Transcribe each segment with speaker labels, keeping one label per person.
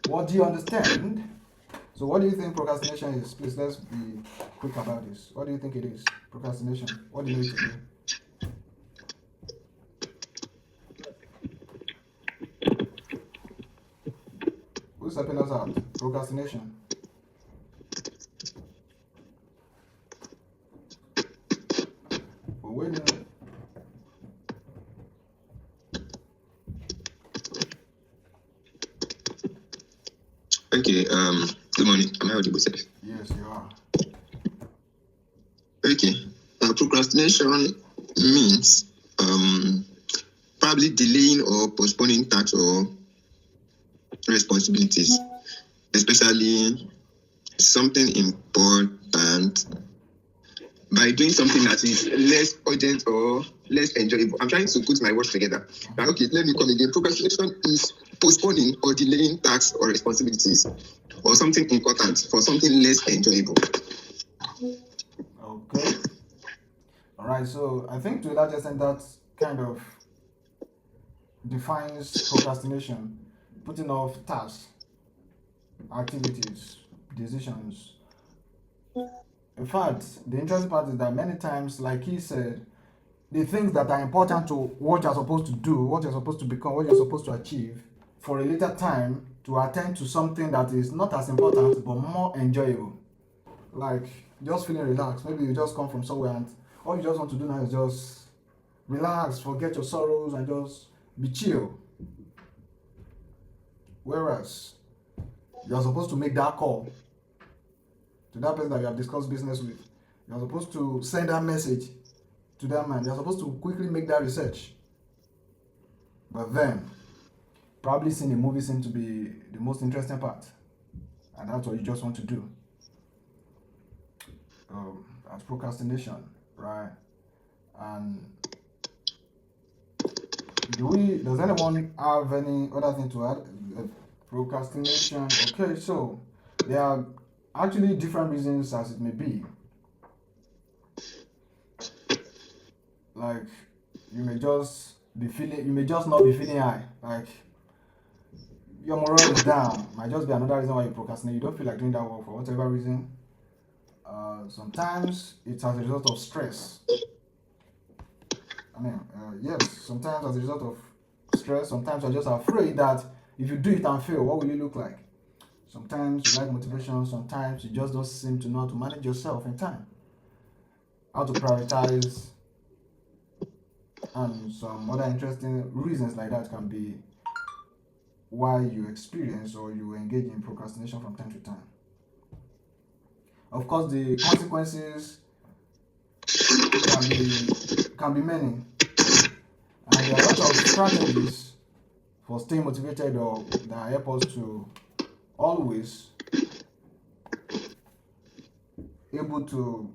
Speaker 1: What do you understand? So what do you think procrastination is? Please, let's be quick about this. What do you think it is? Procrastination. What do you know it to be? Who's helping us out? Procrastination. But wait a minute.
Speaker 2: Okay, good morning. Am I audible, sir?
Speaker 1: Yes, you are.
Speaker 2: Okay. Procrastination means probably delaying or postponing tasks or responsibilities, especially something important, by doing something that is less urgent or less enjoyable. I'm trying to put my words together. Okay, let me come again. Procrastination is postponing or delaying tasks or responsibilities or something important for something less enjoyable.
Speaker 1: Okay. All right. So I think to a large extent that kind of defines procrastination, putting off tasks, activities, decisions. In fact, the interesting part is that many times, like he said, the things that are important to what you're supposed to do, what you're supposed to become, what you're supposed to achieve, for a later time to attend to something that is not as important but more enjoyable. Like just feeling relaxed. Maybe you just come from somewhere and all you just want to do now is just relax, forget your sorrows, and just be chill. Whereas you're supposed to make that call to that person that you have discussed business with. You're supposed to send that message to that man. You're supposed to quickly make that research. But then, probably seeing a movie seems to be the most interesting part. And that's what you just want to do. That's procrastination, right? And does anyone have any other thing to add? Procrastination. Okay, so there are actually different reasons as it may be. Like you may just not be feeling high. Like your morale is down. Might just be another reason why you procrastinate. You don't feel like doing that work for whatever reason. Sometimes it's as a result of stress. Yes, sometimes as a result of stress, sometimes you're just afraid that if you do it and fail, what will you look like? Sometimes you lack motivation, sometimes you just don't seem to know how to manage yourself in time, how to prioritize, and some other interesting reasons like that can be why you experience or you engage in procrastination from time to time. Of course, the consequences can be many, and there are lots of strategies for staying motivated or that help us to always able to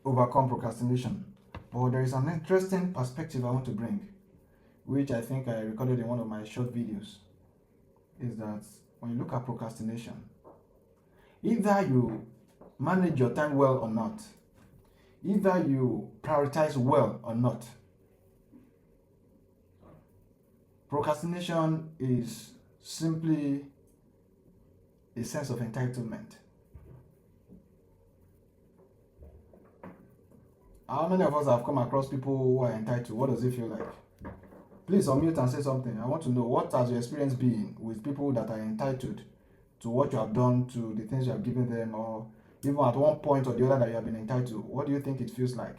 Speaker 1: overcome procrastination. But there is an interesting perspective I want to bring, which I think I recorded in one of my short videos, is that when you look at procrastination, either you manage your time well or not, either you prioritize well or not. Procrastination is simply a sense of entitlement. How many of us have come across people who are entitled? What does it feel like? Please unmute and say something. I want to know, what has your experience been with people that are entitled to what you have done, to the things you have given them, or even at one point or the other that you have been entitled? What do you think it feels like?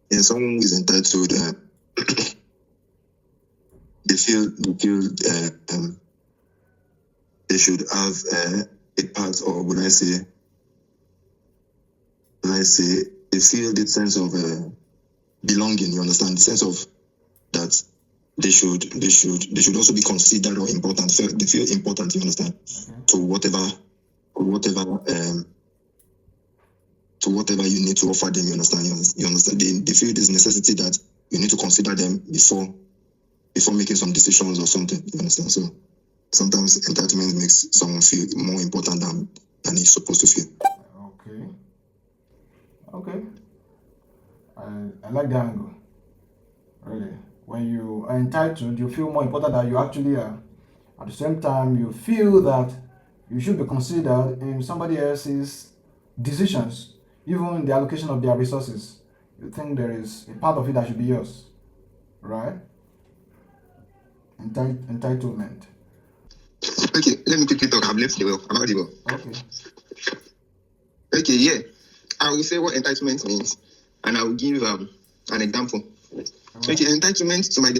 Speaker 2: Yeah, someone who is entitled, they should have a part, or would I say, they feel the sense of belonging. You understand, the sense of that they should also be considered or important. They feel important. You understand, to whatever you need to offer them. You understand. You understand. They feel this necessity that you need to consider them before making some decisions or something. You understand. So sometimes entitlement makes someone feel more important than he's supposed to feel.
Speaker 1: Okay. I like the angle. Really, when you are entitled, you feel more important than you actually are. At the same time, you feel that you should be considered in somebody else's decisions, even the allocation of their resources. You think there is a part of it that should be yours, right? Entitlement.
Speaker 2: Okay, let me quickly talk. I've left the well. I'm out the well.
Speaker 1: Okay.
Speaker 2: Okay, yeah. I will say what entitlement means, and I will give an example.
Speaker 1: Right.
Speaker 2: Okay, entitlement to my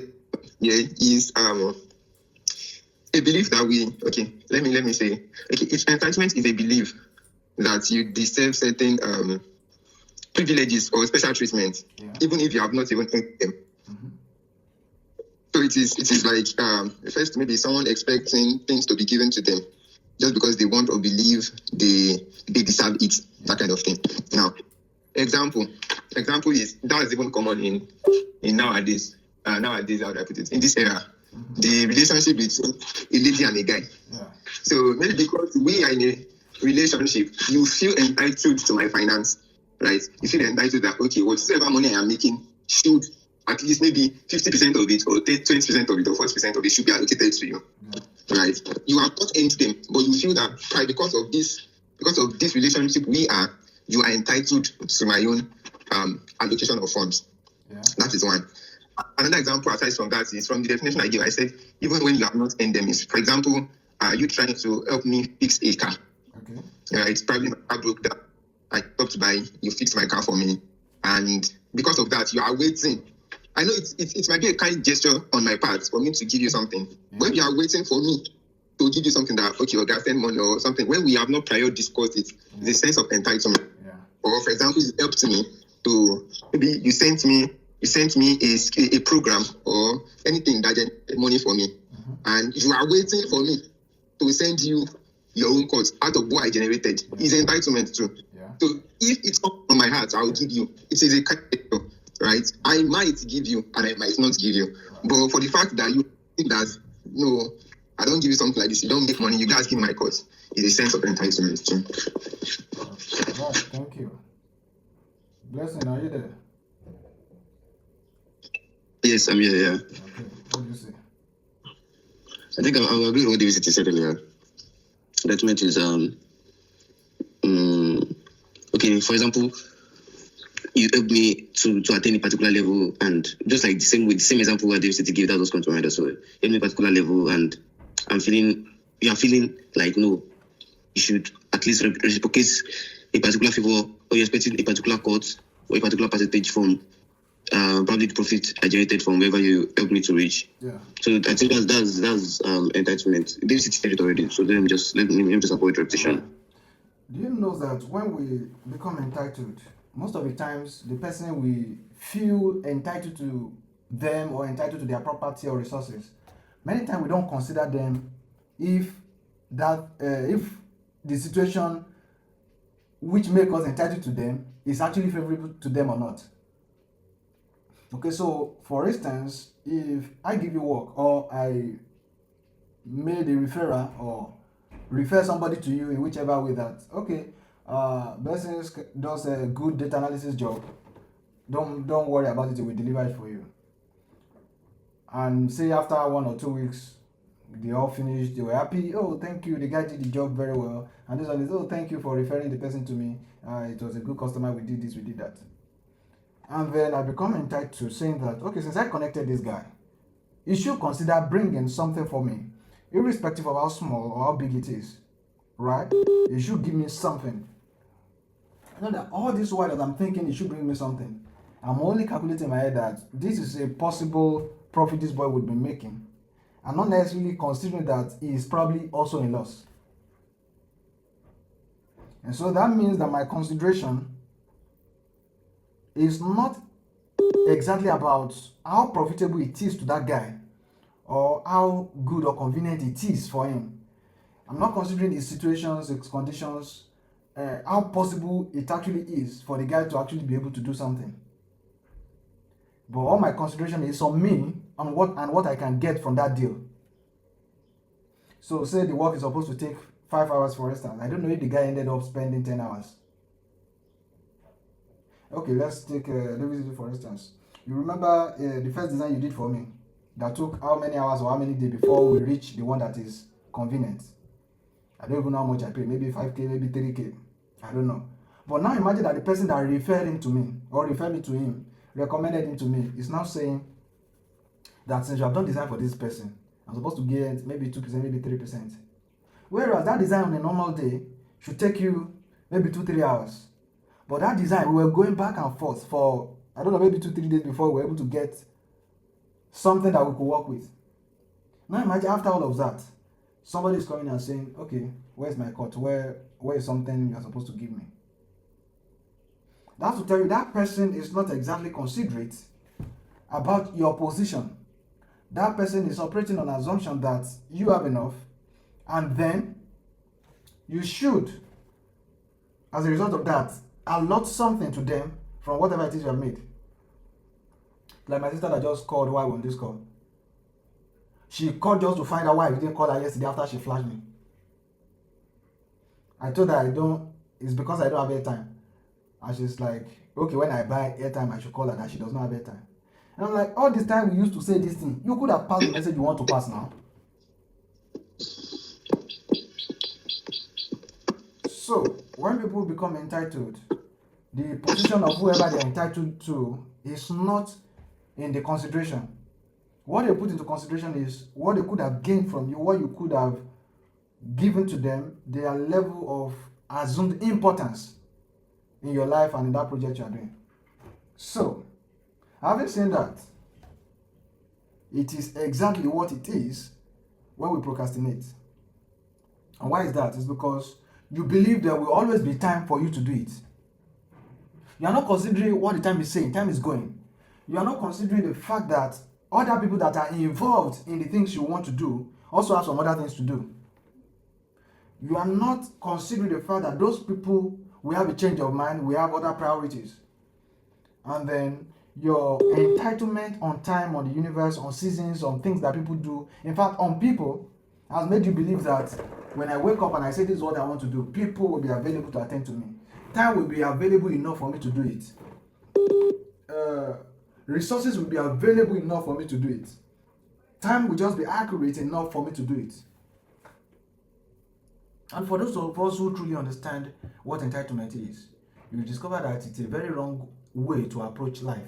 Speaker 2: is a belief that let me say, okay, if entitlement is a belief that you deserve certain privileges or special treatment, even if you have not even earned them.
Speaker 1: Mm-hmm.
Speaker 2: So it is like first maybe someone expecting things to be given to them just because they want or believe they deserve it, that kind of thing. Now, example is that is even common in nowadays. Nowadays, how would I put it? In this era, the relationship between a lady and a guy.
Speaker 1: Yeah.
Speaker 2: So maybe because we are in a relationship, you feel entitled to my finance, right? You feel entitled that okay, whatever money I am making should at least maybe 50% of it, or 20% of it, or 40% of it should be allocated to you. Yeah. Right? You have not earned them, but you feel that because of this relationship you are entitled to my own allocation of funds. Yeah. That is one. Another example aside from that is from the definition I gave. I said even when you have not earned them, for example, are you trying to help me fix a car? Okay. It's probably my car broke down. I stopped by, you fixed my car for me, and because of that, you are waiting. I know it might be a kind gesture on my part for me to give you something. Yeah. When you are waiting for me to give you something that okay, you're send money or something, when we have not prior discussed it, the sense of entitlement. Yeah. Or for example, you helped me to maybe you sent me a program or anything that generated money for me, and you are waiting for me to send you your own cost out of what I generated. Is entitlement too. Yeah. So if it's up on my heart, I will give you. It is a kind of, right? I might give you and I might not give you. Right. But for the fact that you think that no, I don't give you something like this, you don't make money, you guys give my cost, is a sense of entitlement too.
Speaker 1: Right, thank you. Blessing, are you there?
Speaker 2: Yes, I'm here, yeah.
Speaker 1: Okay, what do you say?
Speaker 2: I think I'll agree with what David said earlier. Entitlement is okay, for example, you help me to attain a particular level, and just like the same example where David said to give that was come to mind as well. You help me a particular level, and you are feeling like no, you should at least reciprocate a particular favor, or you're expecting a particular cut or a particular percentage from probably the profit I generated from wherever you help me to reach. Yeah. So I think that's entitlement. David said it already, so let me just avoid repetition.
Speaker 1: Do you know that when we become entitled, most of the times the person we feel entitled to them or entitled to their property or resources, many times we don't consider them if the situation which make us entitled to them is actually favorable to them or not. Okay, so for instance, if I give you work or I made a referral or refer somebody to you in whichever way that okay, Blessings does a good data analysis job, don't worry about it, we deliver it for you. And say after 1 or 2 weeks they all finished, they were happy, oh thank you, the guy did the job very well, and this one is, oh thank you for referring the person to me, it was a good customer, we did this, we did that. And then I become entitled to saying that okay, since I connected this guy, he should consider bringing something for me, irrespective of how small or how big it is, right? You should give me something. I know that all this while that I'm thinking he should bring me something, I'm only calculating in my head that this is a possible profit this boy would be making. I'm not necessarily considering that he is probably also in loss. And so that means that my consideration is not exactly about how profitable it is to that guy or how good or convenient it is for him. I'm not considering his situations, his conditions, how possible it actually is for the guy to actually be able to do something. But all my consideration is on me and what I can get from that deal. So say the work is supposed to take 5 hours, for instance. I don't know if the guy ended up spending 10 hours. Okay, let's take for instance. You remember the first design you did for me? that took how many hours or how many days before we reach the one that is convenient. I don't even know how much I paid, maybe 5K, maybe 3K. I don't know. But now imagine that the person that referred him to me or referred me to him, recommended him to me, is now saying that since you have done design for this person, I'm supposed to get maybe 2%, maybe 3%. Whereas that design on a normal day should take you maybe 2-3 hours. But that design, we were going back and forth for, I don't know, maybe 2-3 days before we were able to get something that we could work with. Now imagine after all of that, somebody is coming and saying, okay, where's my cut? Where is something you're supposed to give me? That's to tell you that person is not exactly considerate about your position. That person is operating on assumption that you have enough, and then you should, as a result of that, allot something to them from whatever it is you have made. Like my sister that just called while on this call. She called just to find out why I didn't call her yesterday after she flashed me. I told her it's because I don't have airtime. And she's like, okay, when I buy airtime, I should call her that she does not have airtime. And I'm like, all this time we used to say this thing. You could have passed the message you want to pass now. So, when people become entitled, the position of whoever they're entitled to is not in the consideration. What they put into consideration is what they could have gained from you, what you could have given to them, their level of assumed importance in your life and in that project you are doing. So, having said that, it is exactly what it is when we procrastinate. And why is that? It's because you believe there will always be time for you to do it. You are not considering what the time is saying, time is going. You are not considering the fact that other people that are involved in the things you want to do also have some other things to do. You are not considering the fact that those people will have a change of mind, will have other priorities. And then your entitlement on time, on the universe, on seasons, on things that people do, in fact, on people, has made you believe that when I wake up and I say this is what I want to do, people will be available to attend to me. Time will be available enough for me to do it. Resources will be available enough for me to do it. Time will just be accurate enough for me to do it. And for those of us who truly understand what entitlement is, you will discover that it's a very wrong way to approach life.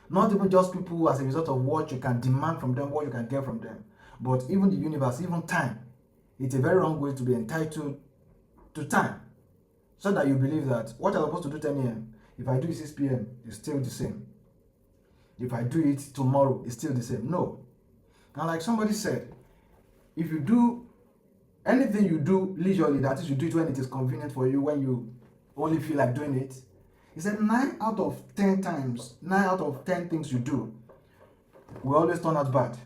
Speaker 1: Not even just people as a result of what you can demand from them, what you can get from them, but even the universe, even time. It's a very wrong way to be entitled to time. So that you believe that what you're supposed to do 10 a.m., if I do it 6 p.m., it's still the same. If I do it tomorrow, it's still the same. No. And like somebody said, if you do anything you do leisurely, that is, you do it when it is convenient for you, when you only feel like doing it, he said 9 out of 10 times, 9 out of 10 things you do will always turn out bad.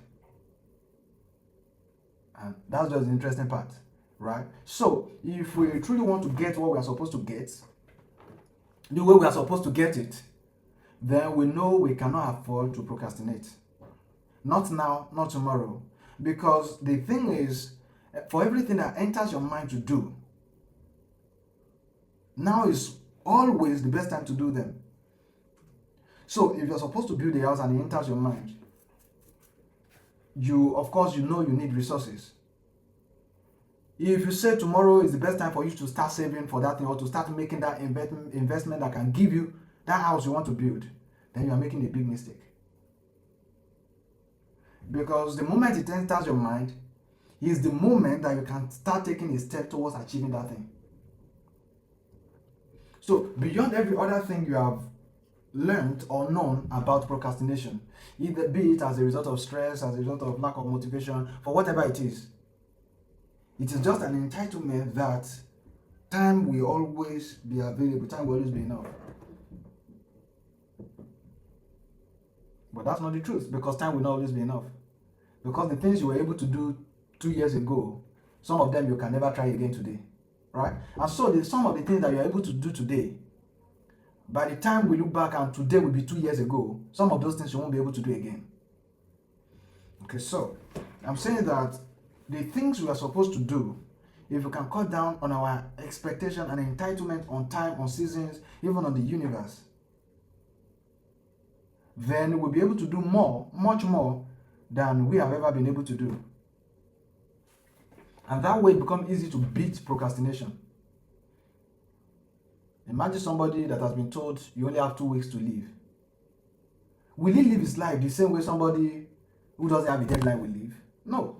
Speaker 1: And that's just the interesting part, right? So, if we truly want to get what we are supposed to get, the way we are supposed to get it, then we know we cannot afford to procrastinate. Not now, not tomorrow. Because the thing is, for everything that enters your mind to do, now is always the best time to do them. So if you're supposed to build a house and it enters your mind, of course you know you need resources. If you say tomorrow is the best time for you to start saving for that thing or to start making that investment that can give you that house you want to build, then you are making a big mistake. Because the moment it enters your mind is the moment that you can start taking a step towards achieving that thing. So beyond every other thing you have learned or known about procrastination, either be it as a result of stress, as a result of lack of motivation, for whatever it is just an entitlement that time will always be available, time will always be enough. But that's not the truth, because time will not always be enough. Because the things you were able to do 2 years ago, some of them you can never try again today, right? And so some of the things that you're able to do today, by the time we look back and today will be 2 years ago, some of those things you won't be able to do again. Okay, so I'm saying that the things we are supposed to do, if we can cut down on our expectation and entitlement on time, on seasons, even on the universe, then we'll be able to do more, much more, than we have ever been able to do. And that way it becomes easy to beat procrastination. Imagine somebody that has been told you only have 2 weeks to live. Will he live his life the same way somebody who doesn't have a deadline will live? No.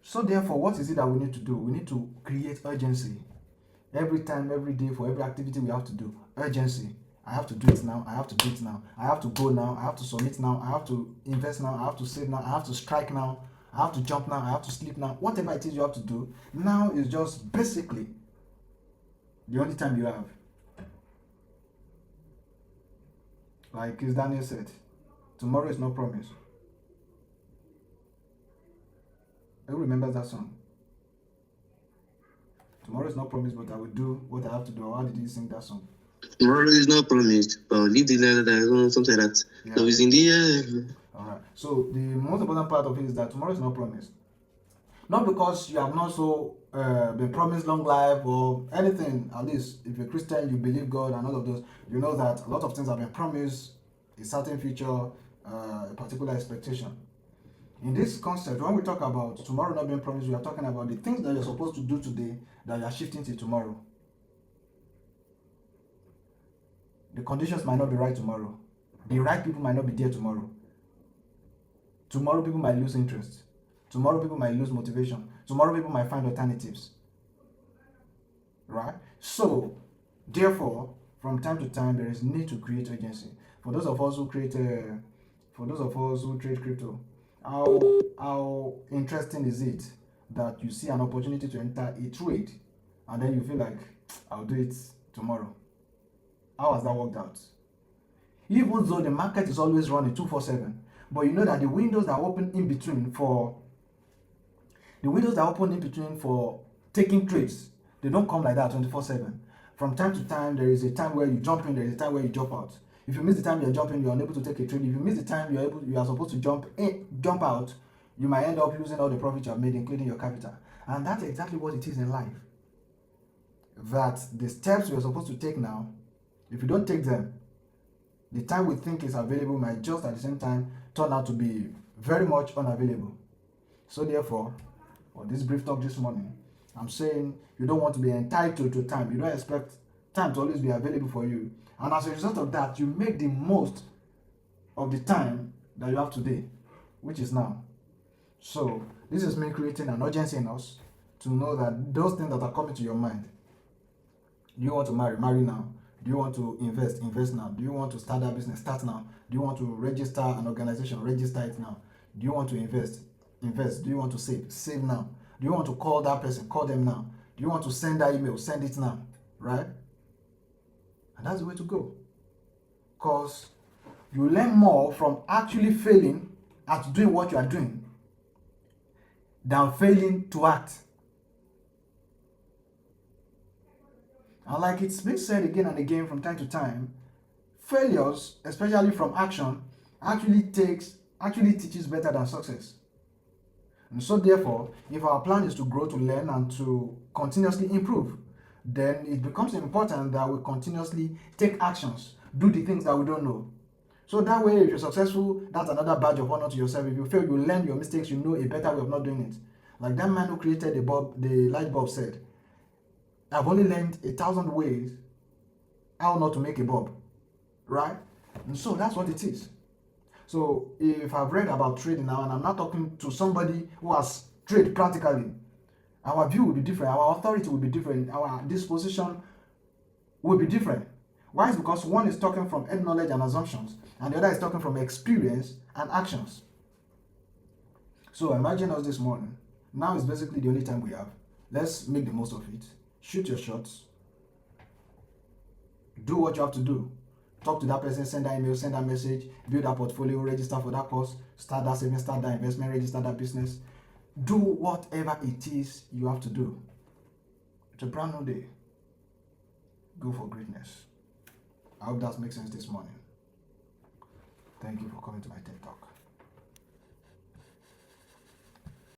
Speaker 1: So therefore, what is it that we need to do? We need to create urgency. Every time, every day, for every activity we have to do. Urgency. I have to do it now. I have to do it now. I have to go now. I have to submit now. I have to invest now. I have to save now. I have to strike now. I have to jump now. I have to sleep now. Whatever it is you have to do, now is just basically the only time you have. Like as Daniel said, tomorrow is not promised. Who remembers that song? Tomorrow is not promised, but I will do what I have to do. How did he sing that song?
Speaker 2: Tomorrow is not promised, but leave the letter that something like that.
Speaker 1: Yeah.
Speaker 2: Love is in the air.
Speaker 1: Alright. So the most important part of it is that tomorrow is not promised. Not because you have not so been promised long life or anything. At least if you're a Christian, you believe God and all of those, you know that a lot of things have been promised, a certain future, a particular expectation. In this concept, when we talk about tomorrow not being promised, we are talking about the things that you're supposed to do today that you are shifting to tomorrow. The conditions might not be right tomorrow. The right people might not be there tomorrow. Tomorrow people might lose interest. Tomorrow people might lose motivation. Tomorrow people might find alternatives. Right? So, therefore, from time to time, there is need to create urgency. For those of us who trade crypto, how interesting is it that you see an opportunity to enter a trade and then you feel like, I'll do it tomorrow? How has that worked out? Even though the market is always running 247, but you know that the windows that open in between for taking trades, they don't come like that 24/7. From time to time, there is a time where you jump in, there is a time where you jump out. If you miss the time you're jumping, you're unable to take a trade. If you miss the time you are supposed to jump out, you might end up losing all the profit you have made, including your capital. And that's exactly what it is in life. That the steps we're supposed to take now, if you don't take them, the time we think is available might just at the same time turn out to be very much unavailable. So therefore, for this brief talk this morning, I'm saying you don't want to be entitled to time. You don't expect time to always be available for you. And as a result of that, you make the most of the time that you have today, which is now. So this is me creating an urgency in us to know that those things that are coming to your mind. Do you want to marry? Marry now. Do you want to invest? Invest now. Do you want to start a business? Start now. Do you want to register an organization? Register it now. Do you want to invest? Invest. Do you want to save? Save now. Do you want to call that person? Call them now. Do you want to send that email? Send it now. Right? And that's the way to go. Because you learn more from actually failing at doing what you are doing than failing to act. And like it's been said again and again from time to time, failures, especially from action, actually teaches better than success. And so therefore, if our plan is to grow, to learn, and to continuously improve, then it becomes important that we continuously take actions, do the things that we don't know. So that way, if you're successful, that's another badge of honor to yourself. If you fail, you learn your mistakes, you know a better way of not doing it. Like that man who created the light bulb said, I've only learned 1,000 ways how not to make a bulb, right? And so that's what it is. So if I've read about trading now, and I'm not talking to somebody who has traded practically, our view will be different, our authority will be different, our disposition will be different. Why? Is because one is talking from head knowledge and assumptions, and the other is talking from experience and actions. So imagine us this morning. Now is basically the only time we have. Let's make the most of it. Shoot your shots. Do what you have to do. Talk to that person, send that email, send that message, build that portfolio, register for that course, start that saving, start that investment, register that business. Do whatever it is you have to do. It's a brand new day. Go for greatness. I hope that makes sense this morning. Thank you for coming to my TED Talk.